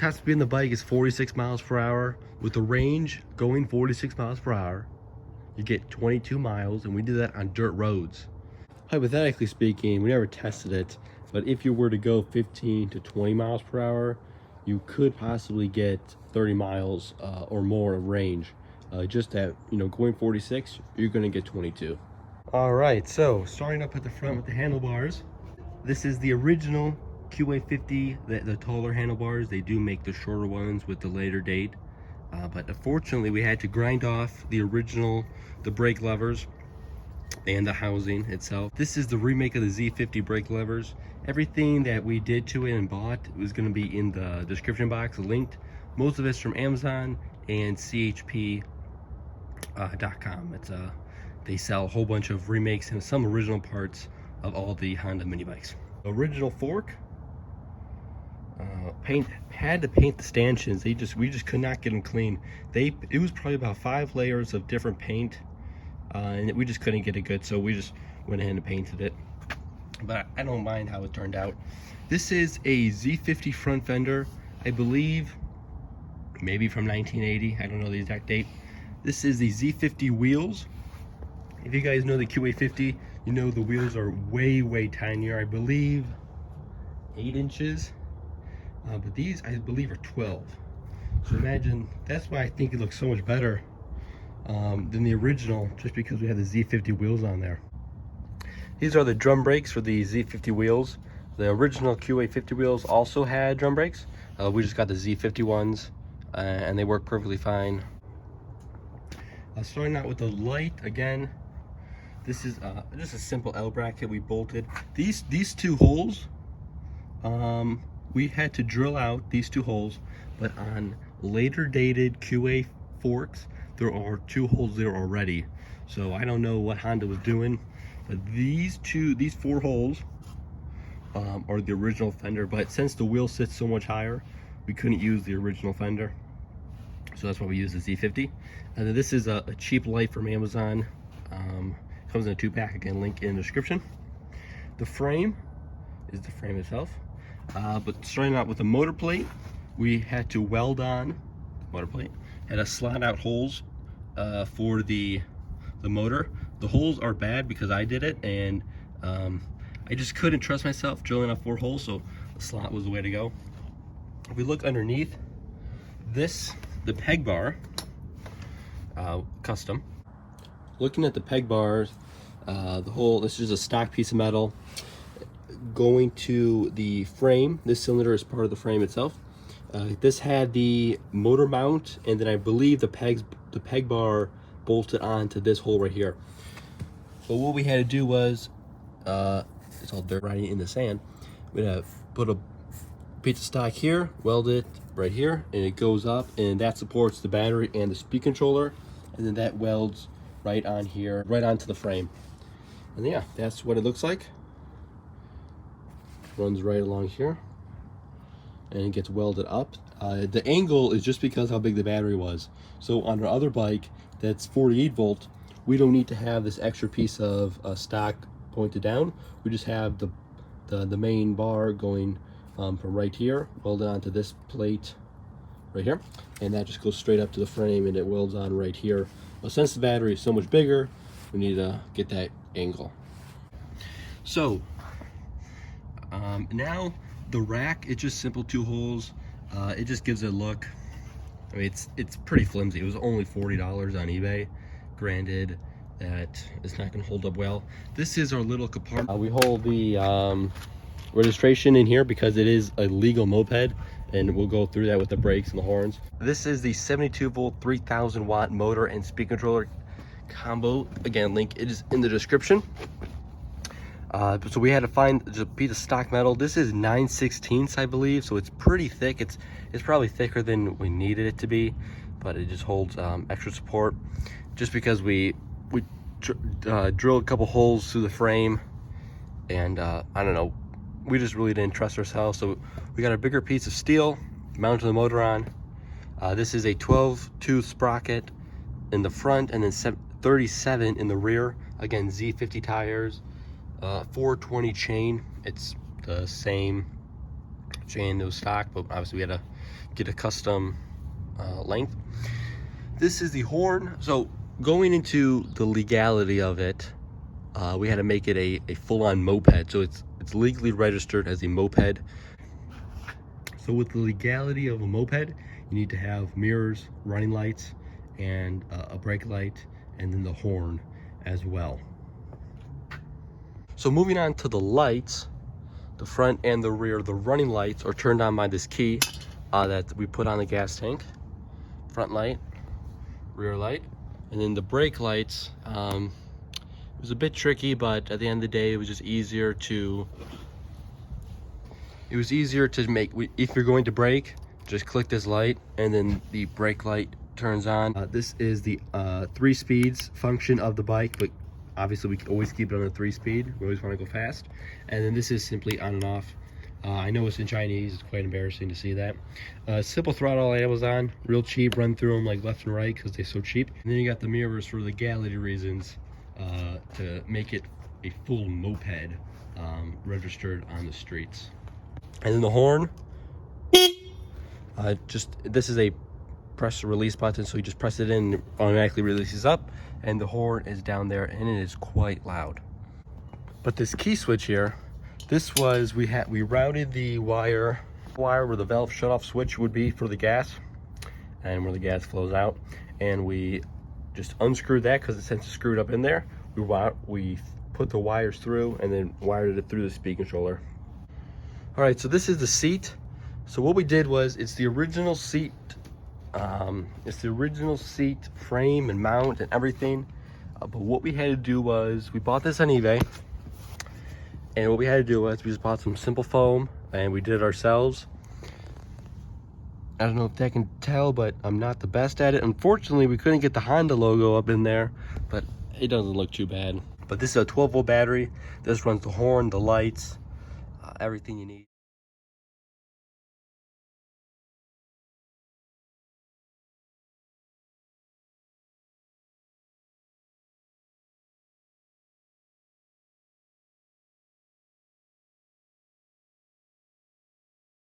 top speed on the bike is 46 miles per hour. With the range going 46 miles per hour, you get 22 miles, and we did that on dirt roads. Hypothetically speaking, we never tested it, but if you were to go 15 to 20 miles per hour, you could possibly get 30 miles or more of range. Just at, going 46, you're gonna get 22. All right, so starting up at the front with the handlebars. This is the original QA50, the taller handlebars. They do make the shorter ones with the later date. But unfortunately, we had to grind off the original, the brake levers and the housing itself. This is the remake of the Z50 brake levers. Everything that we did to it and bought was going to be in the description box linked. Most of it's from Amazon and CHP.com. They sell a whole bunch of remakes and some original parts of all the Honda mini bikes. Original fork. Had to paint the stanchions. We just could not get them clean. It was probably about 5 layers of different paint, and we just couldn't get it good, so we just went ahead and painted it. But I don't mind how it turned out. This is a Z50 front fender, I believe, maybe from 1980. I don't know the exact date. This is the Z50 wheels. If you guys know the QA50, you know the wheels are way tinier. I believe 8 inches. But these, I believe, are 12. So imagine, that's why I think it looks so much better than the original, just because we have the Z50 wheels on there. These are the drum brakes for the Z50 wheels. The original QA50 wheels also had drum brakes. We just got the Z50 ones, and they work perfectly fine. Starting out with the light, again, this is just a simple L bracket we bolted. These 2 holes, we had to drill out these 2 holes, but on later dated QA forks, there are 2 holes there already. So I don't know what Honda was doing, but these 4 holes are the original fender, but since the wheel sits so much higher, we couldn't use the original fender. So that's why we use the Z50. And then this is a cheap light from Amazon. Comes in a 2-pack, again, link in the description. The frame is the frame itself. But starting out with the motor plate, we had to weld on the motor plate. Had to slot out holes for the motor. The holes are bad because I did it, and I just couldn't trust myself drilling out 4 holes, so the slot was the way to go. If we look underneath, the peg bar, custom. Looking at the peg bars, this is a stock piece of metal. Going to the frame, this cylinder is part of the frame itself. This had the motor mount, and then I believe the peg bar bolted onto this hole right here. But what we had to do was, it's all dirt riding in the sand. We had to put a piece of stock here, weld it right here, and it goes up, and that supports the battery and the speed controller, and then that welds right on here, right onto the frame. And yeah, that's what it looks like. Runs right along here and it gets welded up. The angle is just because how big the battery was. So on our other bike that's 48 volt, we don't need to have this extra piece of stock pointed down. We just have the main bar going from right here, welded onto this plate right here, and that just goes straight up to the frame, and it welds on right here. But since the battery is so much bigger, we need to get that angle. So now the rack, it's just simple 2 holes. It just gives it a look. I mean, it's pretty flimsy. It was only $40 on eBay. Granted, that it's not going to hold up well. This is our little compartment. We hold the registration in here because it is a legal moped, and we'll go through that with the brakes and the horns. This is the 72 volt 3000 watt motor and speed controller combo. Again, link it is in the description. So we had to find just a piece of stock metal. This is 9/16, I believe, so it's pretty thick. It's probably thicker than we needed it to be, but it just holds extra support. Just because we drilled a couple holes through the frame, and I don't know, we just really didn't trust ourselves, so we got a bigger piece of steel, mounted the motor on. This is a 12-tooth sprocket in the front, and then 37 in the rear. Again, Z50 tires. 420 chain. It's the same chain that was stock, but obviously we had to get a custom length. This is the horn. So going into the legality of it, we had to make it a full-on moped. So it's legally registered as a moped. So with the legality of a moped, you need to have mirrors, running lights, and a brake light, and then the horn as well. So moving on to the lights, the front and the rear, the running lights are turned on by this key that we put on the gas tank. Front light, rear light, and then the brake lights. It was a bit tricky, but at the end of the day, it was just easier to make. If you're going to brake, just click this light, and then the brake light turns on. This is the 3 speeds function of the bike, but obviously we can always keep it on a 3-speed. We always want to go fast. And then this is simply on and off. I know it's in Chinese, it's quite embarrassing to see that. Simple throttle on Amazon, real cheap, run through them like left and right because they're so cheap. And then you got the mirrors for legality reasons, to make it a full moped, registered on the streets. And then the horn, this is a press release button, so you just press it in and it automatically releases up, and the horn is down there and it is quite loud. But this key switch here, this was, we routed the wire where the valve shut-off switch would be for the gas and where the gas flows out, and we just unscrewed that because since it's screwed up in there, we put the wires through and then wired it through the speed controller. All right, so this is the seat. So what we did was, it's the original seat frame and mount and everything, but what we had to do was, we bought this on eBay, and what we had to do was we just bought some simple foam and we did it ourselves. I don't know if that can tell, but I'm not the best at it. Unfortunately, we couldn't get the Honda logo up in there, but it doesn't look too bad. But this is a 12-volt battery. This runs the horn, the lights, everything you need.